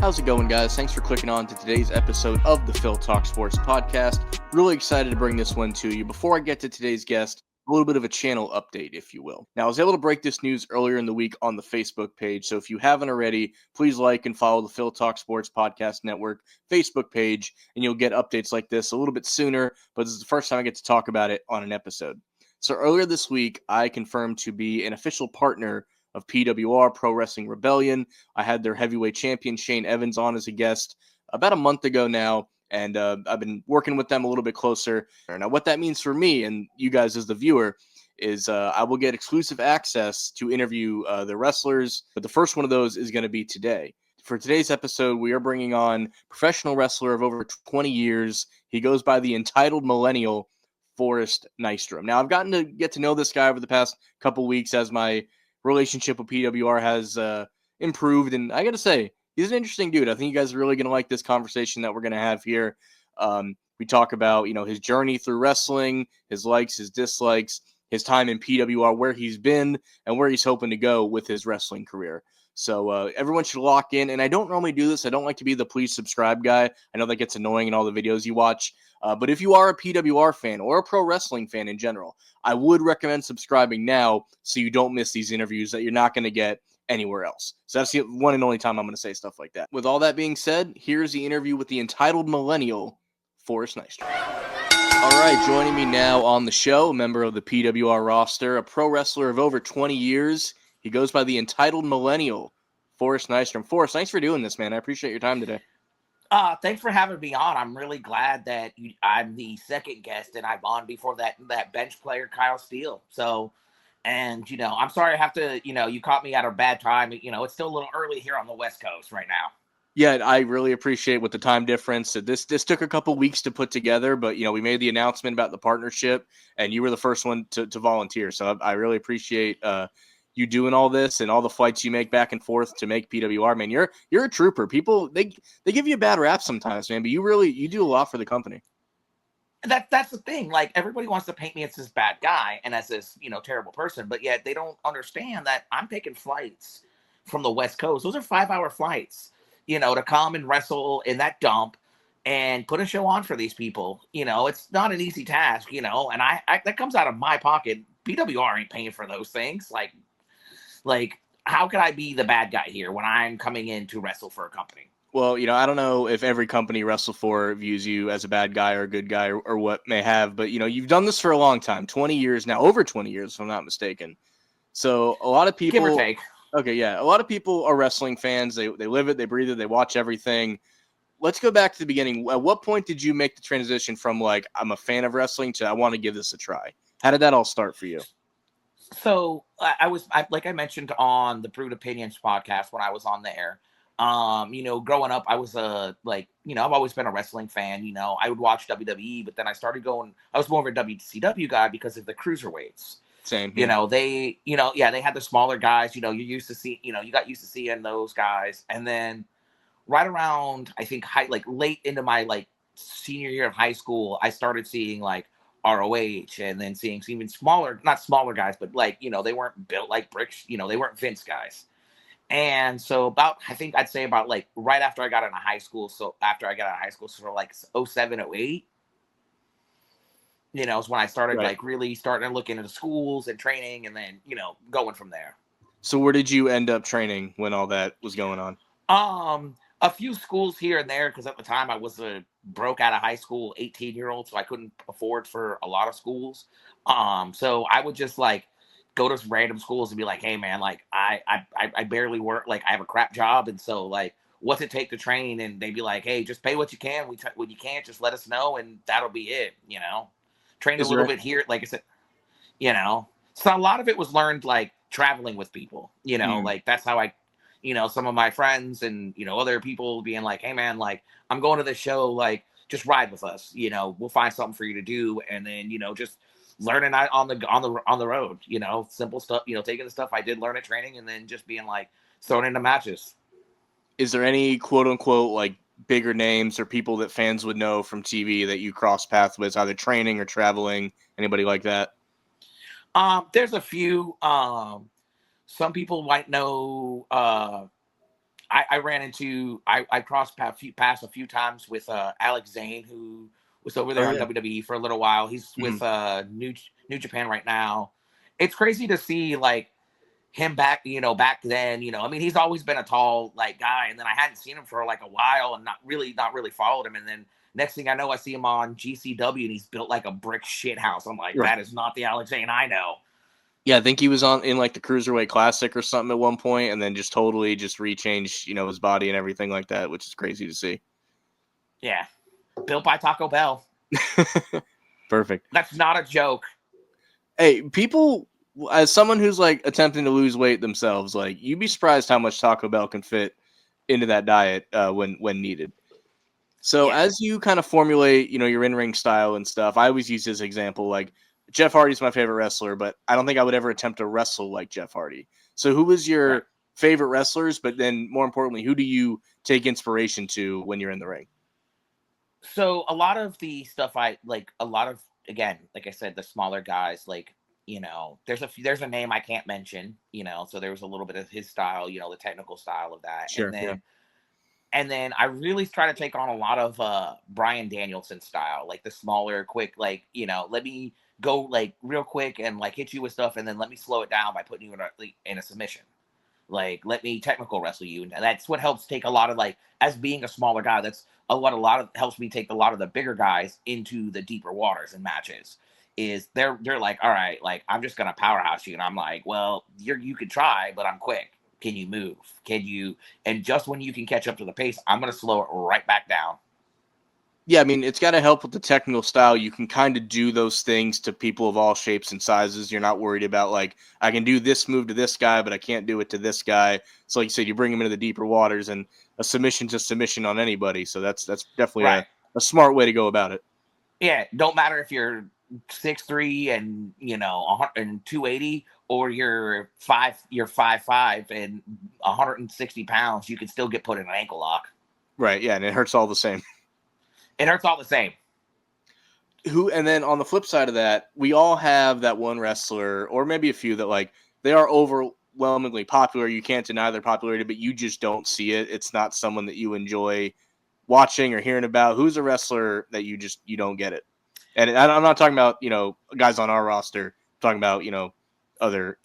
How's it going, guys? Thanks for clicking on to today's episode of the Phil Talk Sports Podcast. Really excited to bring this one to you. Before I get to today's guest, a little bit of a channel update, if you will. Now, I was able to break this news earlier in the week on the Facebook page, so if you haven't already, please like and follow the Phil Talk Sports Podcast Network Facebook page, and you'll get updates like this a little bit sooner, but this is the first time I get to talk about it on an episode. So earlier this week, I confirmed to be an official partner of PWR, Pro Wrestling Rebellion. I had their heavyweight champion, Shane Evans, on as a guest about a month ago now, and I've been working with them a little bit closer. Now, what that means for me and you guys as the viewer is I will get exclusive access to interview the wrestlers, but the first one of those is going to be today. For today's episode, we are bringing on professional wrestler of over 20 years. He goes by the entitled Millennial, Forrest Nystrom. Now, I've gotten to get to know this guy over the past couple weeks as my relationship with PWR has improved, and I gotta say, he's an interesting dude. I think you guys are really gonna like this conversation that we're gonna have here. We talk about his journey through wrestling, his likes, his dislikes, his time in PWR, where he's been, and where he's hoping to go with his wrestling career. So everyone should lock in. And I don't normally do this. I don't like to be the please subscribe guy. I know that gets annoying in all the videos you watch. But if you are a PWR fan or a pro wrestling fan in general, I would recommend subscribing now so you don't miss these interviews that you're not going to get anywhere else. So that's the one and only time I'm going to say stuff like that. With all that being said, here's the interview with the entitled Millennial, Forrest Nystrom. All right, joining me now on the show, a member of the PWR roster, a pro wrestler of over 20 years. He goes by the entitled Millennial, Forrest Nystrom. Forrest, thanks for doing this, man. I appreciate your time today. Thanks for having me on. I'm really glad that I'm the second guest and I'm on before that bench player, Kyle Steele. So, and, I'm sorry I have to, you caught me at a bad time. It's still a little early here on the West Coast right now. Yeah, I really appreciate with the time difference. This took a couple weeks to put together, but, we made the announcement about the partnership, and you were the first one to volunteer. So I really appreciate you doing all this and all the flights you make back and forth to make PWR, man. You're a trooper. People they give you a bad rap sometimes, man, but you do a lot for the company. That's the thing. Like, everybody wants to paint me as this bad guy and as this, terrible person, but yet they don't understand that I'm taking flights from the West Coast. Those are 5-hour flights, to come and wrestle in that dump and put a show on for these people. It's not an easy task, and I that comes out of my pocket. PWR ain't paying for those things. Like, how could I be the bad guy here when I'm coming in to wrestle for a company? Well, I don't know if every company you wrestle for views you as a bad guy or a good guy or what may have, but, you've done this for a long time, 20 years now, over 20 years, if I'm not mistaken. So a lot of people... Give or take. Okay, yeah. A lot of people are wrestling fans. They live it, they breathe it, they watch everything. Let's go back to the beginning. At what point did you make the transition from, like, I'm a fan of wrestling to I want to give this a try? How did that all start for you? So like I mentioned on the Brute Opinions podcast when I was on there, growing up, I was I've always been a wrestling fan. I would watch WWE, but then I was more of a WCW guy because of the cruiserweights. Same here. They had the smaller guys, you used to see, you got used to seeing those guys. And then right around, I think late into my senior year of high school, I started seeing ROH, and then seeing even not smaller guys, but they weren't built like bricks, they weren't Vince guys. And so I'd say about right after I got out of high school. So after I got out of high school, so 07, 08, is when I started really starting to look into schools and training, and then, going from there. So where did you end up training when all that was going on? A few schools here and there, because at the time I was a broke out of high school 18-year-old, so I couldn't afford for a lot of schools. So I would just go to some random schools and be like, hey man, I barely work, I have a crap job, and so what's it take to train? And they'd be like, hey, just pay what you can. When you can't, just let us know, and that'll be it. Train a little bit here, like I said, So a lot of it was learned traveling with people. That's how I. Some of my friends and, other people being like, hey man, I'm going to this show, just ride with us, we'll find something for you to do. And then, just learning on the road, simple stuff, taking the stuff I did learn at training and then just being thrown into matches. Is there any quote unquote, bigger names or people that fans would know from TV that you cross paths with, either training or traveling, anybody like that? There's a few, some people might know I crossed paths a few times with Alex Zane, who was over Oh there on yeah. WWE for a little while. He's Mhm. with New Japan right now. It's crazy to see like him back, back then, I mean, he's always been a tall like guy, and then I hadn't seen him for like a while and not really followed him. And then next thing I know, I see him on GCW and he's built like a brick shit house. I'm like, Right. that is not the Alex Zane I know. Yeah, I think he was on in like the Cruiserweight Classic or something at one point, and then just totally just rechanged, his body and everything like that, which is crazy to see. Yeah. Built by Taco Bell. Perfect. That's not a joke. Hey, people, as someone who's like attempting to lose weight themselves, like you'd be surprised how much Taco Bell can fit into that diet when needed. So Yeah. as you kind of formulate, your in-ring style and stuff, I always use this example. Like Jeff Hardy's my favorite wrestler, but I don't think I would ever attempt to wrestle like Jeff Hardy. So who is Right. your favorite wrestlers? But then more importantly, who do you take inspiration to when you're in the ring? So a lot of the stuff I like, a lot of, again, like I said, the smaller guys, like, there's a name I can't mention, so there was a little bit of his style, the technical style of that. Sure. Yeah. And then I really try to take on a lot of Brian Danielson style, like the smaller, quick, like, let me go like real quick and like hit you with stuff, and then let me slow it down by putting you in a submission. Like, let me technical wrestle you. And that's what helps take a lot of like, as being a smaller guy, that's a lot of helps me take a lot of the bigger guys into the deeper waters and matches. Is they're like, all right, like I'm just gonna powerhouse you. And I'm like, well, you could try, but I'm quick. Can you move? Can you and just when you can catch up to the pace, I'm gonna slow it right back down. Yeah, I mean, it's got to help with the technical style. You can kind of do those things to people of all shapes and sizes. You're not worried about like I can do this move to this guy, but I can't do it to this guy. So, like you said, you bring him into the deeper waters, and a submission to submission on anybody. So that's definitely Right. a smart way to go about it. Yeah. Don't matter if you're 6'3" and 280, or you're 5'5" and 160 pounds. You can still get put in an ankle lock. Right? Yeah, and it hurts all the same. It hurts all the same. Who and then on the flip side of that, we all have that one wrestler or maybe a few that like they are overwhelmingly popular. You can't deny their popularity, but you just don't see it. It's not someone that you enjoy watching or hearing about. Who's a wrestler that you don't get it? And I'm not talking about guys on our roster. I'm talking about other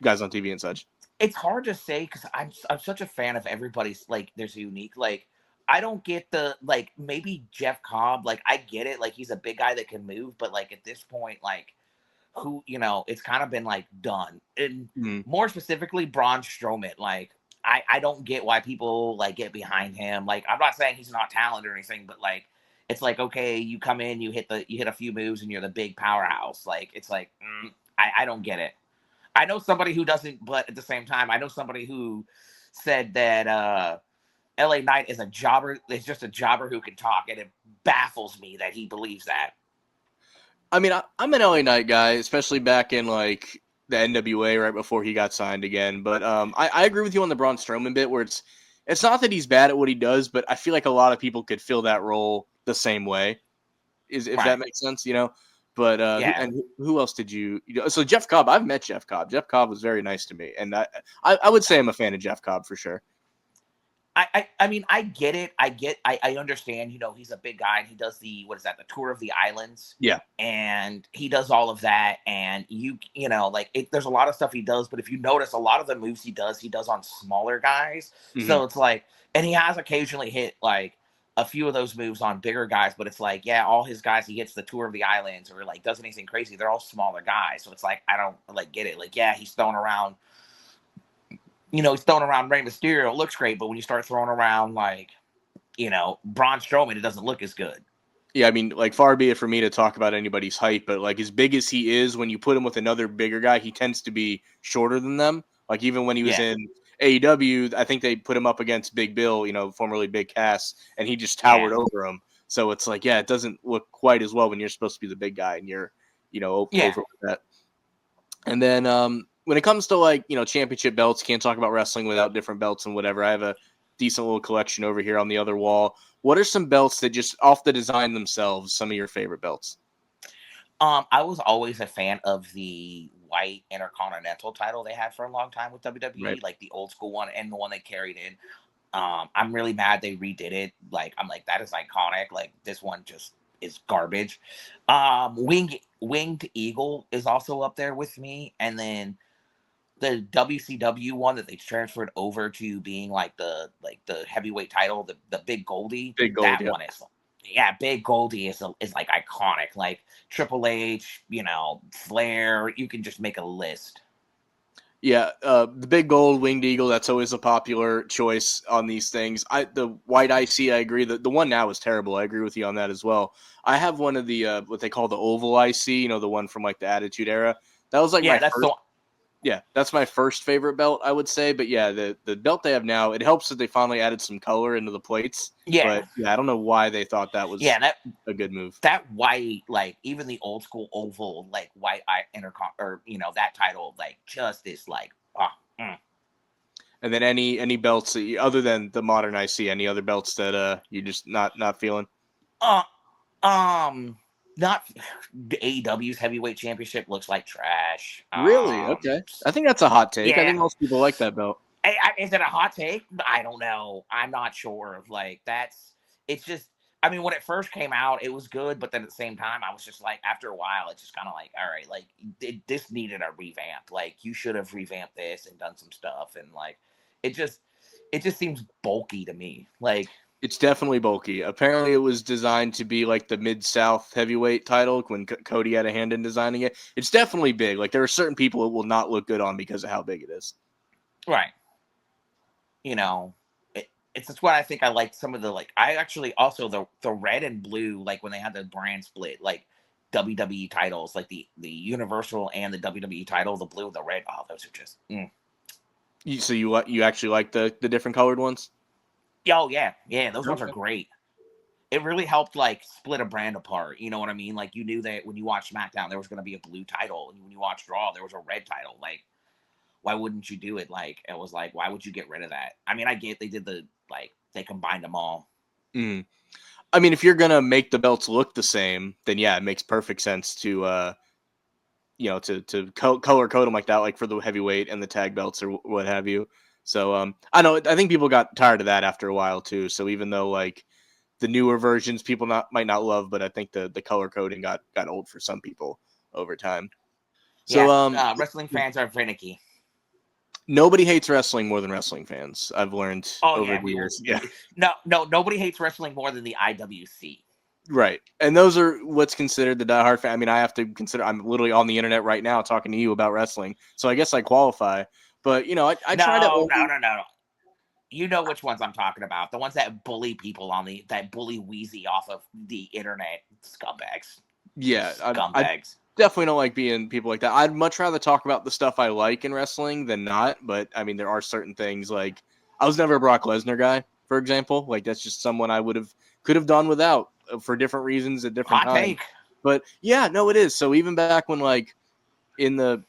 guys on TV and such. It's hard to say because I'm such a fan of everybody's. Like, there's unique. Like, I don't get the like maybe Jeff Cobb. Like, I get it. Like, he's a big guy that can move, but like at this point, like who it's kind of been like done. And Mm. more specifically, Braun Strowman. Like, I don't get why people like get behind him. Like, I'm not saying he's not talented or anything, but like it's like, okay, you come in, you hit a few moves, and you're the big powerhouse. Like, it's like I don't get it. I know somebody who doesn't, but at the same time, I know somebody who said that LA Knight is a jobber. It's just a jobber who can talk, and it baffles me that he believes that. I mean, I'm an LA Knight guy, especially back in like the NWA right before he got signed again. But I agree with you on the Braun Strowman bit where it's not that he's bad at what he does, but I feel like a lot of people could fill that role the same way. Is if that Right? makes sense. But Yeah. who else did you? So Jeff Cobb, I've met Jeff Cobb. Jeff Cobb was very nice to me, and I would say I'm a fan of Jeff Cobb for sure. I mean, I get it. I understand. He's a big guy, and he does what is that? The tour of the islands. Yeah. And he does all of that, and like there's a lot of stuff he does. But if you notice, a lot of the moves he does on smaller guys. Hmm. So it's like, and he has occasionally hit like a few of those moves on bigger guys. But it's like, yeah, all his guys, he hits the tour of the islands or like does anything crazy. They're all smaller guys. So it's like I don't like get it. Like, yeah, he's throwing around he's throwing around Rey Mysterio. It looks great, but when you start throwing around like, Braun Strowman, it doesn't look as good. Yeah, I mean, like far be it for me to talk about anybody's height, but like as big as he is, when you put him with another bigger guy, he tends to be shorter than them. Like even when he was Yeah. in AEW, I think they put him up against Big Bill, formerly Big Cass, and he just Yeah. towered over him. So it's like, yeah, it doesn't look quite as well when you're supposed to be the big guy and you're, Yeah. over with that. And then when it comes to like, championship belts, can't talk about wrestling without different belts and whatever. I have a decent little collection over here on the other wall. What are some belts that just off the design themselves, some of your favorite belts? I was always a fan of the white intercontinental title they had for a long time with Right. WWE, like the old school one and the one they carried in. I'm really mad they redid it. Like, I'm like, that is iconic. Like, this one just is garbage. Winged Eagle is also up there with me, and then the WCW one that they transferred over to being like the heavyweight title, the Big Goldie. Big Gold, That yeah. one is, yeah, Big Goldie is like iconic. Like Triple H, Flair. You can just make a list. Yeah, the big gold winged eagle, that's always a popular choice on these things. The white IC, I agree. The one now is terrible. I agree with you on that as well. I have one of the what they call the oval IC, the one from like the Attitude Era. That was like Yeah, my that's first. the Yeah, that's my first favorite belt, I would say. But yeah, the belt they have now, it helps that they finally added some color into the plates. yeah, But yeah, I don't know why they thought that yeah. was That a good move. that white, like even the old school oval, like white eye intercom, or that title, like just is like, mm. And then any belts that other than the modern IC, any other belts that you just not feeling? uh, um, not AEW's heavyweight championship looks like trash. Really? Okay. I think that's a hot take. I Yeah. think most people like that belt. Is it a hot take? I don't know. I'm not sure. Like it's just. I mean, when it first came out, it was good, but then at the same time, I was just like, after a while, it's just kind of like, all right, like this needed a revamp. Like you should have revamped this and done some stuff, and like it just, it just seems bulky to me. Like, It's definitely bulky. Apparently, it was designed to be like the Mid-South heavyweight title when Cody had a hand in designing it. It's definitely big. Like there are certain people it will not look good on because of how big it is. right, you know, it's just what I think. I like some of the, like, I actually also the red and blue, like when they had the brand split, like WWE titles, like the Universal and the WWE title, the blue and the red. Oh, those are just. So you actually like the different colored ones? Oh yeah, yeah, those ones are Okay. great. It really helped like split a brand apart. You know what I mean? Like you knew that when you watched SmackDown, there was going to be a blue title, and when you watched Raw, there was a red title. Like, why wouldn't you do it? Like, it was like, why would you get rid of that? I mean, I get they did they combined them all. Mm. I mean, if you're gonna make the belts look the same, then yeah, it makes perfect sense to color code them like that, like for the heavyweight and the tag belts or what have you. So I know I think people got tired of that after a while too. So even though like the newer versions people might not love, but I think the color coding got old for some people over time. So Yeah, wrestling fans are finicky. nobody hates wrestling more than wrestling fans. I've learned Oh over yeah, the years. Yeah. no, nobody hates wrestling more than the IWC. Right. And those are what's considered the diehard fan. I mean, I have to consider I'm literally on the internet right now talking to you about wrestling. So I guess I qualify. But, I try to No, no, only no, no, no. You know which ones I'm talking about. The ones that bully people that bully Wheezy off of the internet. Scumbags. yeah, I Scumbags. definitely don't like being people like that. I'd much rather talk about the stuff I like in wrestling than not. But I mean, there are certain things like I was never a Brock Lesnar guy, for example. Like that's just someone I could have done without for different reasons at different Hot times. take. But yeah, no, it is. So even back when like in the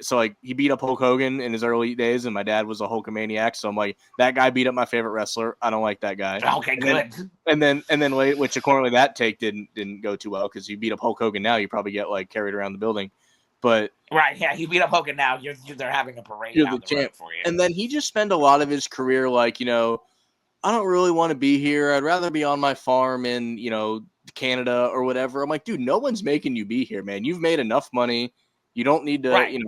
so like he beat up Hulk Hogan in his early days, and my dad was a Hulkamaniac, so I'm like that guy beat up my favorite wrestler. I don't like that guy. Okay, And then good. and then late, which accordingly that take didn't go too well because you beat up Hulk Hogan now, you probably get like carried around the building. But Right, yeah, you beat up Hogan now. They're having a parade you're the down the champ. road for you. And then he just spent a lot of his career like I don't really want to be here. I'd rather be on my farm in Canada or whatever. I'm like, dude, no one's making you be here, man. You've made enough money. You don't need to, Right.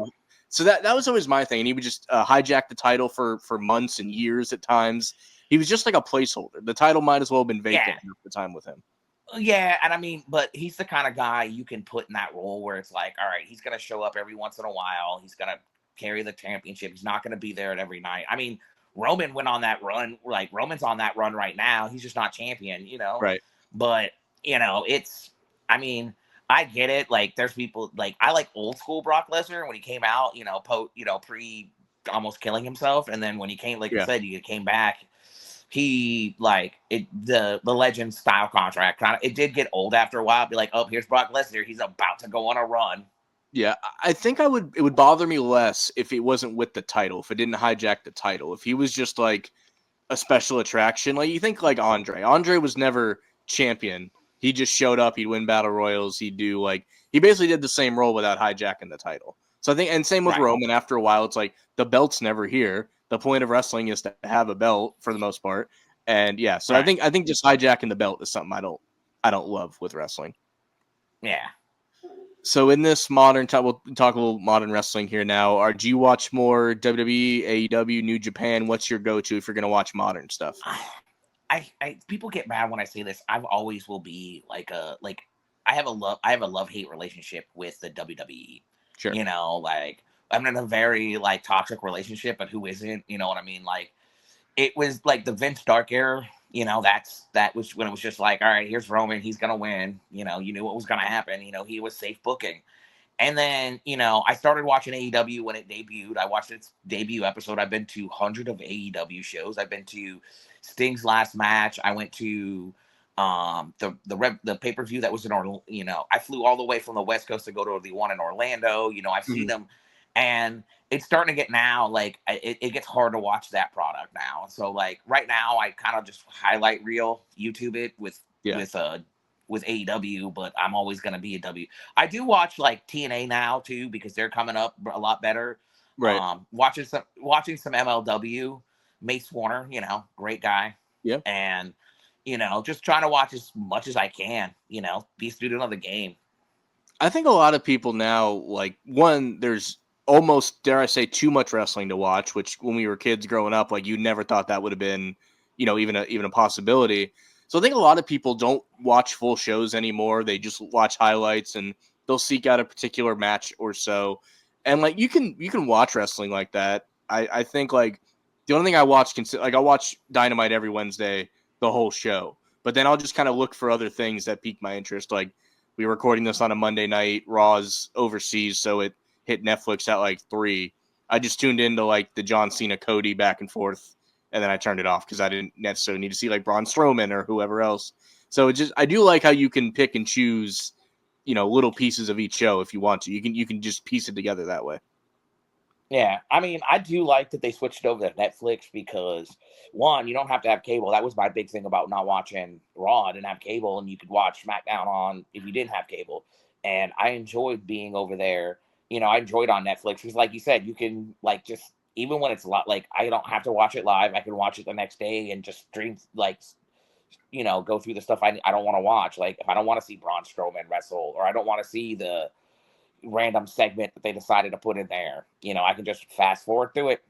So that was always my thing. And he would just hijack the title for months and years at times. He was just like a placeholder. The title might as well have been vacant Yeah. half the time with him. Yeah, and I mean, but he's the kind of guy you can put in that role where it's like, all right, he's gonna show up every once in a while. He's gonna carry the championship. He's not gonna be there at every night. I mean, Roman went on that run. Like Roman's on that run right now. He's just not champion. Right. But it's. I mean, I get it. Like, there's people like I like old school Brock Lesnar when he came out. Pre almost killing himself, and then when he came, like you Yeah. said, he came back. He like it the legend style contract kind of it did get old after a while. Be like, oh, here's Brock Lesnar. He's about to go on a run. Yeah, I think it would bother me less if it wasn't with the title, if it didn't hijack the title. If he was just like a special attraction, like you think like Andre. Andre was never champion. He just showed up, he'd win battle royals, he'd do like he basically did the same role without hijacking the title. So I think and same with Right. Roman after a while, it's like the belt's never here. The point of wrestling is to have a belt for the most part. And yeah, so Right. I think just hijacking the belt is something I don't love with wrestling. Yeah. So in this modern time, we'll talk a little modern wrestling here now. Do you watch more WWE, AEW, New Japan? What's your go-to if you're gonna watch modern stuff? I people get mad when I say this. I've always will be like I have a love hate relationship with the WWE. Sure. Like I'm in a very like toxic relationship, but who isn't? You know what I mean? Like it was like the Vince Dark era. That was when it was just like, all right, here's Roman, he's gonna win. You knew what was gonna happen. He was safe booking. And then, I started watching AEW when it debuted. I watched its debut episode. I've been to hundreds of AEW shows. I've been to Sting's last match. I went to the pay-per-view that was in Orlando. I flew all the way from the West Coast to go to the one in Orlando. I've seen Mhm. them, and it's starting to get now like it gets hard to watch that product now. So like right now, I kind of just highlight reel YouTube it Yeah. with AEW, but I'm always gonna be a W. I do watch like TNA now too because they're coming up a lot better. Right. Watching some MLW. Mace Warner, great guy, Yeah. and just trying to watch as much as I can. Be a student of the game. I think a lot of people now, like, one, there's almost, dare I say, too much wrestling to watch, which when we were kids growing up, like, you never thought that would have been, even a possibility. So I think a lot of people don't watch full shows anymore. They just watch highlights and they'll seek out a particular match or so. And like you can watch wrestling like that. I think like the only thing I watch like I watch Dynamite every Wednesday, the whole show. But then I'll just kind of look for other things that pique my interest. Like we were recording this on a Monday night. Raw's overseas, so it hit Netflix at like 3. I just tuned into like the John Cena Cody back and forth, and then I turned it off because I didn't necessarily need to see like Braun Strowman or whoever else. So I do like how you can pick and choose, little pieces of each show if you want to. You can just piece it together that way. Yeah, I mean, I do like that they switched over to Netflix because one, you don't have to have cable. That was my big thing about not watching Raw. I didn't have cable, and you could watch SmackDown on if you didn't have cable. And I enjoyed being over there. I enjoyed on Netflix because, like you said, you can like just even when it's a lot like I don't have to watch it live. I can watch it the next day and just stream like go through the stuff I don't want to watch. Like if I don't want to see Braun Strowman wrestle or I don't want to see the random segment that they decided to put in there. I can just fast forward through it.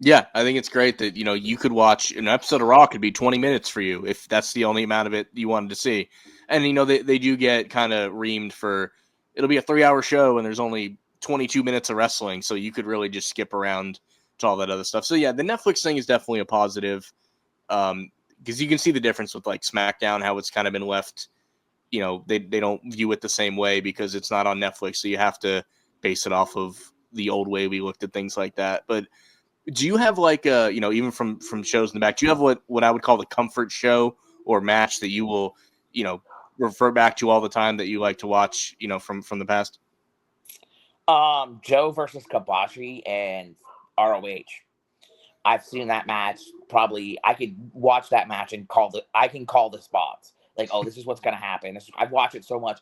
Yeah, I think it's great that you could watch an episode of Raw could be 20 minutes for you if that's the only amount of it you wanted to see. And they do get kind of reamed for it'll be a 3-hour show and there's only 22 minutes of wrestling, so you could really just skip around to all that other stuff. So yeah, the Netflix thing is definitely a positive. Because you can see the difference with like SmackDown, how it's kind of been left. They don't view it the same way because it's not on Netflix, so you have to base it off of the old way we looked at things like that. But do you have like even from shows in the back? Do you have what I would call the comfort show or match that you will refer back to all the time that you like to watch from the past? Joe versus Kabashi and ROH. I've seen that match. Probably, I could watch that match and I can call the spots. Like, oh, this is what's gonna happen. I've watched it so much.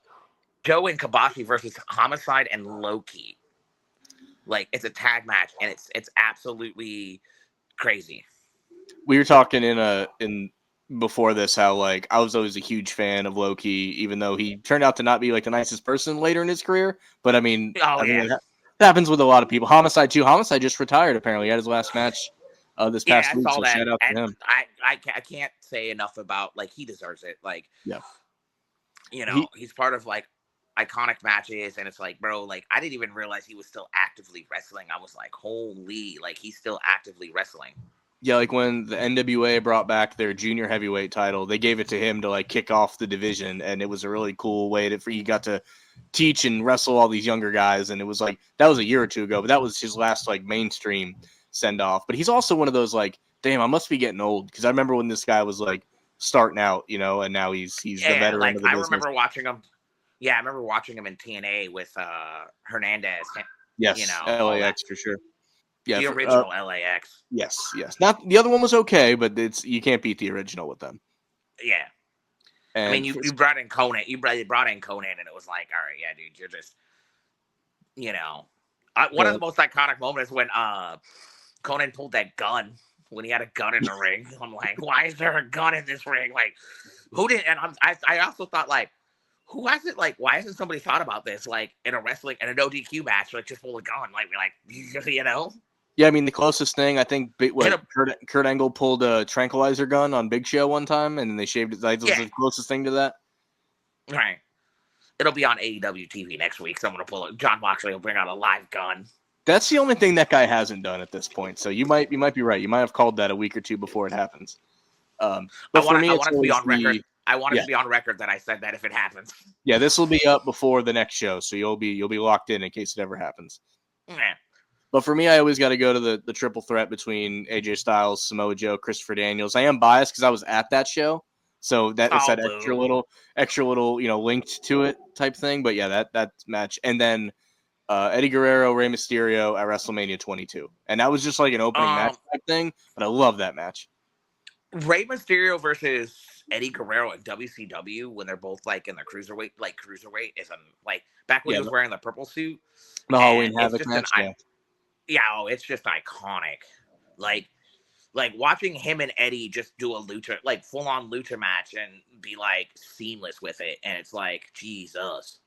Joe and Kabashi versus Homicide and Loki. Like, it's a tag match, and it's absolutely crazy. We were talking in before this how like I was always a huge fan of Loki, even though he turned out to not be like the nicest person later in his career. But I mean, Oh I think yeah, that happens with a lot of people. Homicide too. Homicide just retired apparently. He had his last match this yeah. past I week, saw so that, shout out to and him. I can't say enough about like he deserves it. Like Yeah, he he's part of like iconic matches, and it's like, bro, like I didn't even realize he was still actively wrestling. I was like, holy, like he's still actively wrestling. Yeah, like when the NWA brought back their junior heavyweight title, they gave it to him to like kick off the division, and it was a really cool way for he got to teach and wrestle all these younger guys, and it was like that was a year or two ago, but that was his last like mainstream send off. But he's also one of those like, damn, I must be getting old because I remember when this guy was like starting out, and now he's the Yeah, veteran like of the I business. remember watching him. Yeah, I remember watching him in TNA with Hernandez. Yes, All that. LAX for sure. Yeah, The original LAX. yes. Not the other one was okay, but it's you can't beat the original with them. Yeah. I mean, And you brought in Conan. You brought in Conan, and it was like, all right, yeah, dude, you're just, you know, one of the most iconic moments when Conan pulled that gun when he had a gun in the ring. I'm like, why is there a gun in this ring? Like, who did? And I also thought, like, who hasn't, like, why hasn't somebody thought about this, like, in a wrestling, in a no DQ match, like, just pull a gun, like, you know? Yeah, I mean, the closest thing, I think, Hit a, Kurt Angle pulled a tranquilizer gun on Big Show one time, and they shaved it. That was yeah, the closest thing to that. right. It'll be on AEW TV next week. Someone will pull it. John Moxley will bring out a live gun. That's the only thing that guy hasn't done at this point. So you might be right. You might have called that a week or two before it happens. But for me, I it's want it to be on record. I want it yeah. to be on record that I said that if it happens. Yeah, this will be up before the next show, so you'll be locked in case it ever happens. Yeah. But for me, I always got to go to the triple threat between AJ Styles, Samoa Joe, Christopher Daniels. I am biased because I was at that show, so that it's that extra little linked to it type thing. But yeah, that match, and then Eddie Guerrero, Rey Mysterio at WrestleMania 22, and that was just like an opening match type thing. But I love that match. Rey Mysterio versus Eddie Guerrero in WCW when they're both like in the cruiserweight is like back when he was wearing the purple suit. The Halloween Havoc match. It's just iconic. Like watching him and Eddie just do a lucha, like full on lucha match and be like seamless with it, and it's like Jesus.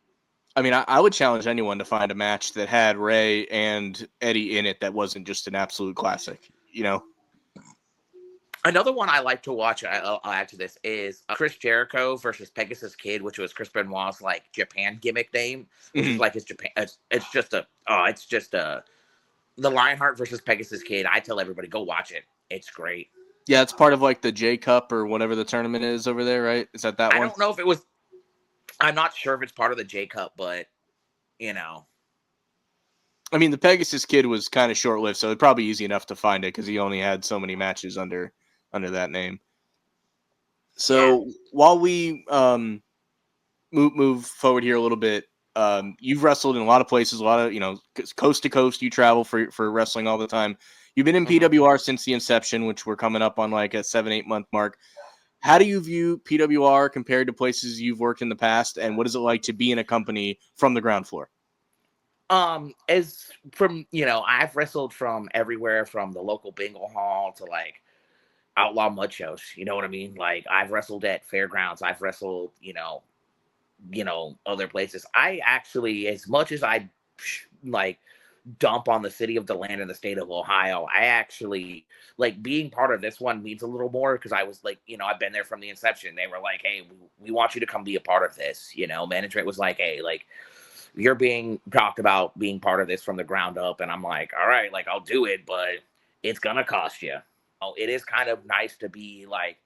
I mean, I would challenge anyone to find a match that had Rey and Eddie in it that wasn't just an absolute classic. Another one I like to watch, I'll add to this, is Chris Jericho versus Pegasus Kid, which was Chris Benoit's like Japan gimmick name, which is like his Japan. It's just the Lionheart versus Pegasus Kid. I tell everybody, go watch it. It's great. Yeah, it's part of like the J Cup or whatever the tournament is over there, right? Is that one? I don't know if it was. I'm not sure if it's part of the J Cup, but I mean, the Pegasus Kid was kind of short-lived, so it's probably easy enough to find it because he only had so many matches under that name. So while we move forward here a little bit, you've wrestled in a lot of places, a lot of coast to coast. You travel for wrestling all the time. You've been in PWR since the inception, which we're coming up on like a 7-8 month mark. How do you view PWR compared to places you've worked in the past, and what is it like to be in a company from the ground floor? As from I've wrestled from everywhere, from the local bingo hall to like outlaw mud shows. You know what I mean? Like I've wrestled at fairgrounds. I've wrestled, other places. I actually, as much as I like dump on the city of DeLand in the state of Ohio, I actually like being part of this one means a little more because I was like, I've been there from the inception. They were like, hey, we want you to come be a part of this. Management was like, hey, like you're being talked about being part of this from the ground up. And I'm like, all right, like I'll do it, but it's going to cost you. It is kind of nice to be like,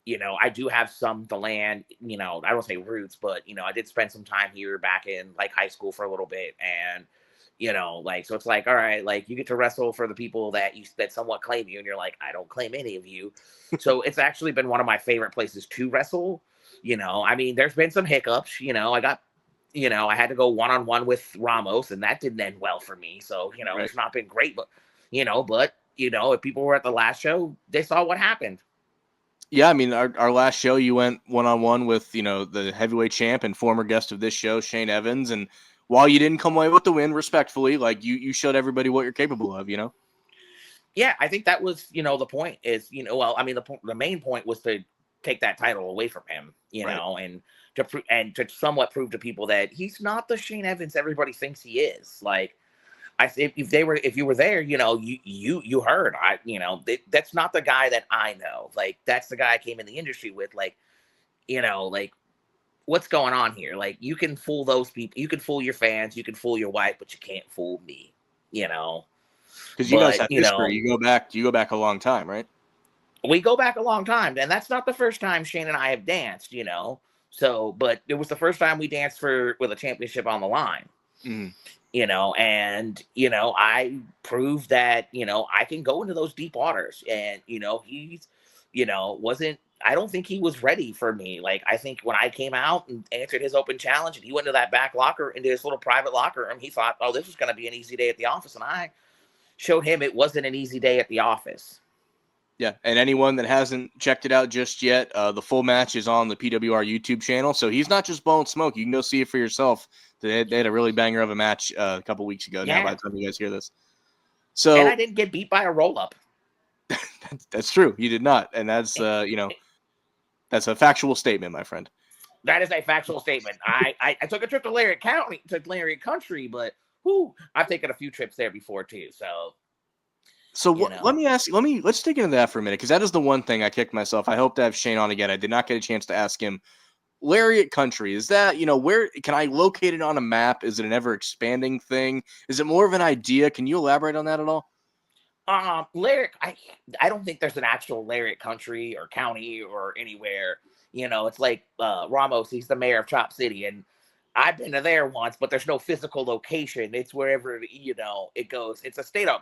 I do have some the land, I don't say roots, but, I did spend some time here back in like high school for a little bit. And, so it's like, all right, like you get to wrestle for the people that somewhat claim you. And you're like, I don't claim any of you. So it's actually been one of my favorite places to wrestle. I mean, there's been some hiccups, I got, I had to go one-on-one with Ramos and that didn't end well for me. So, right. It's not been great, but, if people were at the last show, they saw what happened. Yeah, I mean, our last show, you went one-on-one with, the heavyweight champ and former guest of this show, Shane Evans. And while you didn't come away with the win, respectfully, like you showed everybody what you're capable of, Yeah, I think that was, the point is, the main point was to take that title away from him, and to somewhat prove to people that he's not the Shane Evans everybody thinks he is. Like, if you were there, you heard, that's not the guy that I know. Like, that's the guy I came in the industry with. Like, like what's going on here? Like, you can fool those people, you can fool your fans, you can fool your wife, but you can't fool me, Because you guys have history. You go back a long time, right? We go back a long time, and that's not the first time Shane and I have danced, So, but it was the first time we danced with a championship on the line. Mm. And I proved that I can go into those deep waters, and he's wasn't. I don't think he was ready for me. Like, I think when I came out and answered his open challenge, and he went to that back locker, into his little private locker room, he thought, oh, this was going to be an easy day at the office, and I showed him it wasn't an easy day at the office. Yeah, and anyone that hasn't checked it out just yet, the full match is on the PWR YouTube channel. So he's not just blowing smoke. You can go see it for yourself. They had a really banger of a match a couple weeks ago. Yeah. Now, by the time you guys hear this. And I So didn't get beat by a roll up. that's true. You did not, and that's that's a factual statement, my friend. That is a factual statement. I took a trip to Lariat County, to Lariat Country, but I've taken a few trips there before too. So So you let know, me ask. Let's dig into that for a minute because that is the one thing I kicked myself. I hope to have Shane on again. I did not get a chance to ask him. Lariat Country, is that, where can I locate it on a map? Is it an ever expanding thing? Is it more of an idea? Can you elaborate on that at all? Lariat, I don't think there's an actual Lariat Country or county or anywhere. It's like Ramos. He's the mayor of Chop City, and I've been to there once, but there's no physical location. It's wherever it goes. It's a state of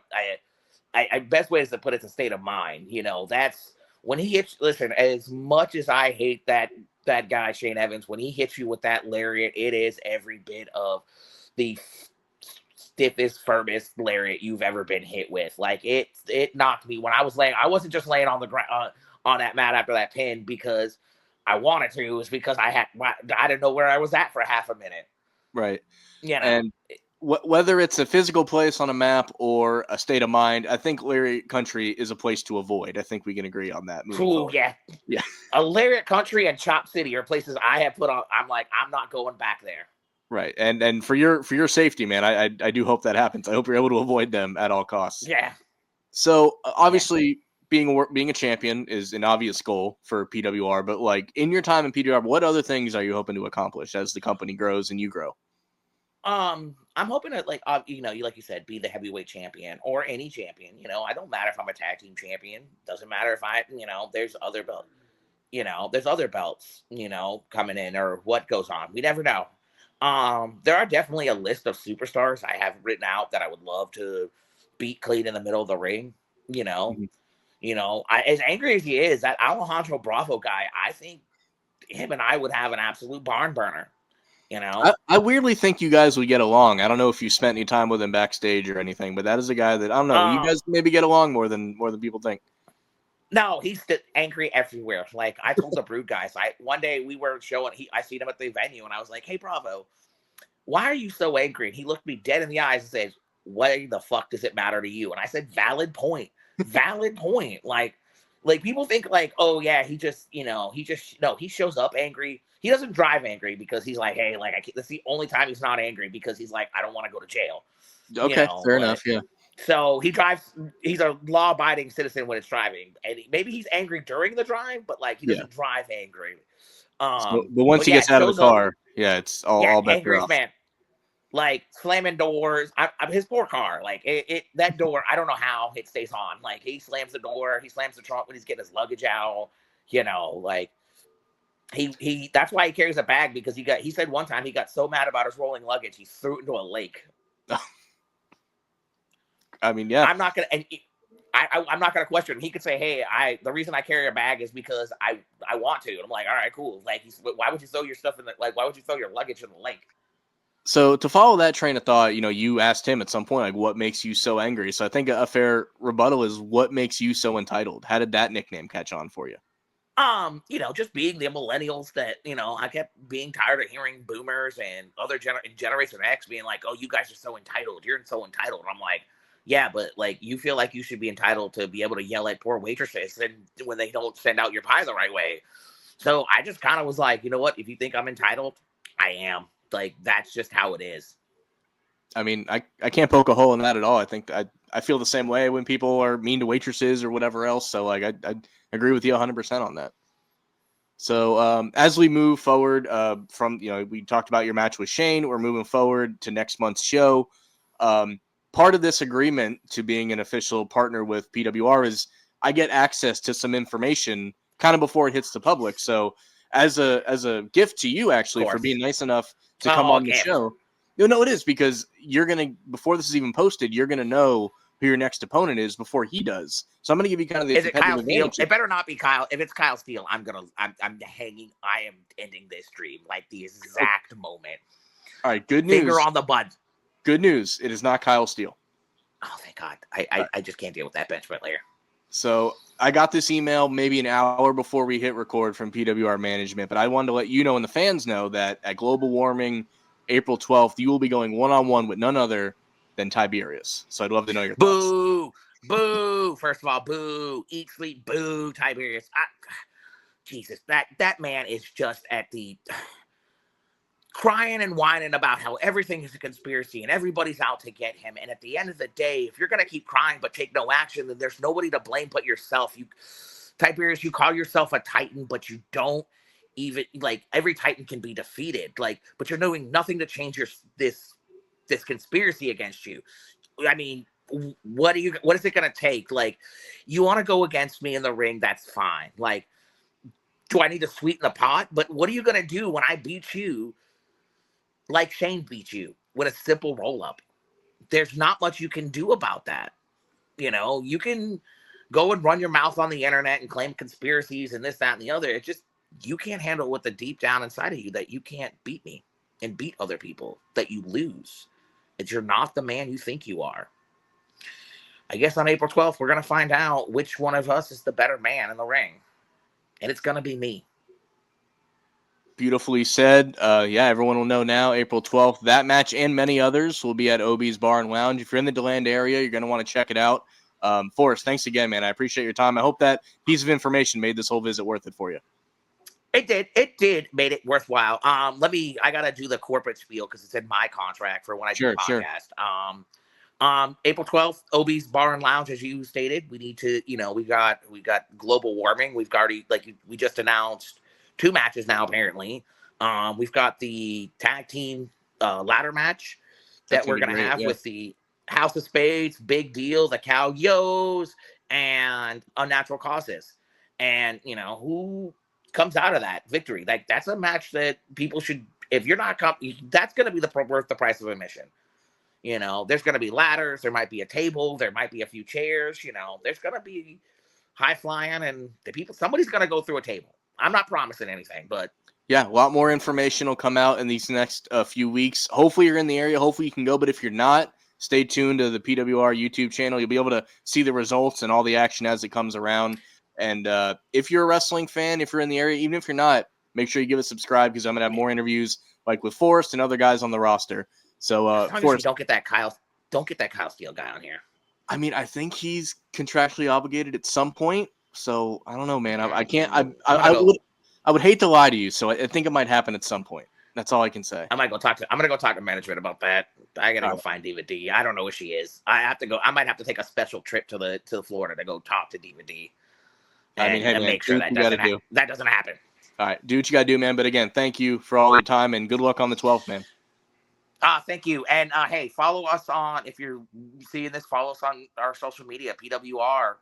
best way is to put it's a state of mind. That's when he hits. Listen, as much as I hate that guy Shane Evans, when he hits you with that lariat, it is every bit of the stiffest, firmest lariat you've ever been hit with. Like it knocked me when I was laying. I wasn't just laying on the ground on that mat after that pin because I wanted to. It was because I didn't know where I was at for half a minute. Right. You know. And whether it's a physical place on a map or a state of mind, I think Lariat Country is a place to avoid. I think we can agree on that moving forward. Yeah. Yeah. A Lariat Country and Chop City are places I have put on. I'm like, I'm not going back there. Right. And for your safety, man, I do hope that happens. I hope you're able to avoid them at all costs. Yeah. So Yeah. obviously being a champion is an obvious goal for PWR, but like in your time in PWR, what other things are you hoping to accomplish as the company grows and you grow? I'm hoping to like you said, be the heavyweight champion or any champion. I don't matter if I'm a tag team champion. Doesn't matter if there's other belts. There's other belts, coming in or what goes on. We never know. There are definitely a list of superstars I have written out that I would love to beat clean in the middle of the ring. Mhm. As angry as he is, that Alejandro Bravo guy, I think him and I would have an absolute barn burner. I weirdly think you guys would get along. I don't know if you spent any time with him backstage or anything, but that is a guy that I don't know. You Um, guys maybe get along more than people think. No, he's angry everywhere. Like I told the Brood guys, one day we were showing. I seen him at the venue, and I was like, "Hey, Bravo, why are you so angry?" And he looked me dead in the eyes and said, "What the fuck does it matter to you?" And I said, "Valid point, valid point." Like people think like, "Oh yeah, no, he shows up angry. He doesn't drive angry because he's like, hey, like that's the only time he's not angry because he's like, I don't want to go to jail." Okay, fair enough. Yeah. So he drives. He's a law-abiding citizen when it's driving, and maybe he's angry during the drive, but like he Yeah. doesn't drive angry. But once But he yeah, gets out of the shows up. car, yeah, it's Yeah, all bets are angriest off. man. Like slamming doors. His poor car. Like that door. I don't know how it stays on. Like he slams the door. He slams the trunk when he's getting his luggage out. Like he. That's why he carries a bag because he said one time he got so mad about his rolling luggage he threw it into a lake. I mean, yeah. I'm not gonna and I'm not gonna question him. He could say, "Hey, the reason I carry a bag is because I want to." And I'm like, "All right, cool." Like, why would you throw your stuff in the like? Why would you throw your luggage in the lake? So to follow that train of thought, you asked him at some point, like, what makes you so angry? So I think a fair rebuttal is what makes you so entitled? How did that nickname catch on for you? Just being the millennials that I kept being tired of hearing boomers and other Generation X being like, "Oh, you guys are so entitled. You're so entitled." I'm like, yeah, but like you feel like you should be entitled to be able to yell at poor waitresses and when they don't send out your pie the right way. So I just kind of was like, you know what? If you think I'm entitled, I am. Like that's just how it is. I mean, I can't poke a hole in that at all. I think I feel the same way when people are mean to waitresses or whatever else. So like I agree with you 100% on that. So as we move forward from we talked about your match with Shane. We're moving forward to next month's show. Part of this agreement to being an official partner with PWR is I get access to some information kind of before it hits the public. So as a gift to you actually for being nice enough to come Oh, on the show. No, it is because you're gonna before this is even posted, you're gonna know who your next opponent is before he does. So I'm gonna give you kind of the is it Kyle competitive Steele? advantage. It better not be Kyle. If it's Kyle Steele, I'm hanging. I am ending this stream like the exact moment. All right, good news. Finger on the button. Good news. It is not Kyle Steele. Oh, thank God. I just can't deal with that bench press layer. So I got this email maybe an hour before we hit record from PWR management, but I wanted to let you know and the fans know that at Global Warming, April 12th, you will be going one-on-one with none other than Tiberius. So I'd love to know your thoughts. Boo, boo. First of all, boo. Eat, sleep, boo. Tiberius. Jesus, that man is just at the crying and whining about how everything is a conspiracy and everybody's out to get him. And at the end of the day, if you're going to keep crying but take no action, then there's nobody to blame but yourself. Tiberius, you call yourself a Titan, but you don't even, like, every Titan can be defeated, like, but you're doing nothing to change this conspiracy against you. I mean, what is it going to take? Like, you want to go against me in the ring, that's fine. Like, do I need to sweeten the pot? But what are you going to do when I beat you like Shane beat you with a simple roll-up? There's not much you can do about that. You know, you can go and run your mouth on the internet and claim conspiracies and this, that, and the other. It just, you can't handle with the deep down inside of you that you can't beat me and beat other people, that you lose. That you're not the man you think you are. I guess on April 12th, we're going to find out which one of us is the better man in the ring. And it's going to be me. Beautifully said. Yeah, everyone will know now, April 12th. That match and many others will be at Obi's Bar and Lounge. If you're in the DeLand area, you're going to want to check it out. Forrest, thanks again, man. I appreciate your time. I hope that piece of information made this whole visit worth it for you. It did made it worthwhile. I got to do the corporate spiel because it's in my contract for when I do the podcast. Sure. April 12th, Obi's Bar and Lounge, as you stated. We need to, we got global warming. We've already, we just announced 2 matches now, apparently. We've got the tag team ladder match that we're going to have with the House of Spades, Big Deal, the Cow Yos, and Unnatural Causes. And, who comes out of that victory? Like, that's a match that people should, if you're not, that's going to be worth the price of admission. There's going to be ladders. There might be a table. There might be a few chairs. There's going to be high flying, and somebody's going to go through a table. I'm not promising anything, but yeah, a lot more information will come out in these next few weeks. Hopefully you're in the area. Hopefully you can go, but if you're not, stay tuned to the PWR YouTube channel. You'll be able to see the results and all the action as it comes around. And if you're a wrestling fan, if you're in the area, even if you're not, make sure you give us subscribe, because I'm going to have more interviews like with Forrest and other guys on the roster. So, Forrest, don't get that Kyle Steele guy on here. I mean, I think he's contractually obligated at some point. So I don't know, man. I can't. I would hate to lie to you. So I think it might happen at some point. That's all I can say. I'm gonna go talk to management about that. I gotta go find Diva D. I don't know where she is. I might have to take a special trip to Florida to go talk to Diva D. And make sure that doesn't happen. All right, do what you gotta do, man. But again, thank you for all your time and good luck on the 12th, man. Thank you. And hey, follow us on, if you're seeing this, follow us on our social media, PWR,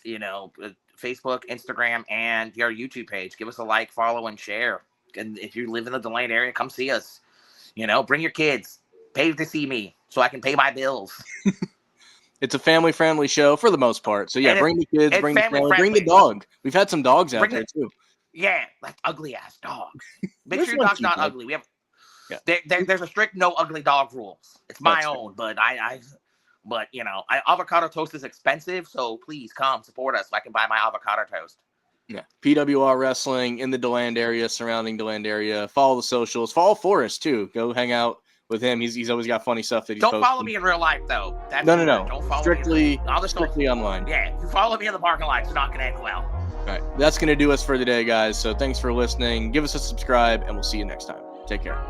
Facebook, Instagram, and our YouTube page. Give us a like, follow, and share. And if you live in the DeLand area, come see us. Bring your kids. Pay to see me so I can pay my bills. It's a family-friendly show for the most part. So, yeah, bring the kids, bring the family, bring the dog. We've had some dogs out there, too. Yeah, like ugly-ass dogs. Make sure your dog's not ugly. We have... Yeah. There's a strict no ugly dog rules. It's my own, but avocado toast is expensive, so please come support us so I can buy my avocado toast. Yeah, PWR Wrestling in the DeLand area, surrounding DeLand area. Follow the socials. Follow Forrest too. Go hang out with him. He's always got funny stuff that he's posting. Don't follow me in real life though. No. Don't follow strictly me online. Yeah, if you follow me in the parking lot, it's not gonna end well. All right, that's gonna do us for today, guys. So thanks for listening. Give us a subscribe, and we'll see you next time. Take care.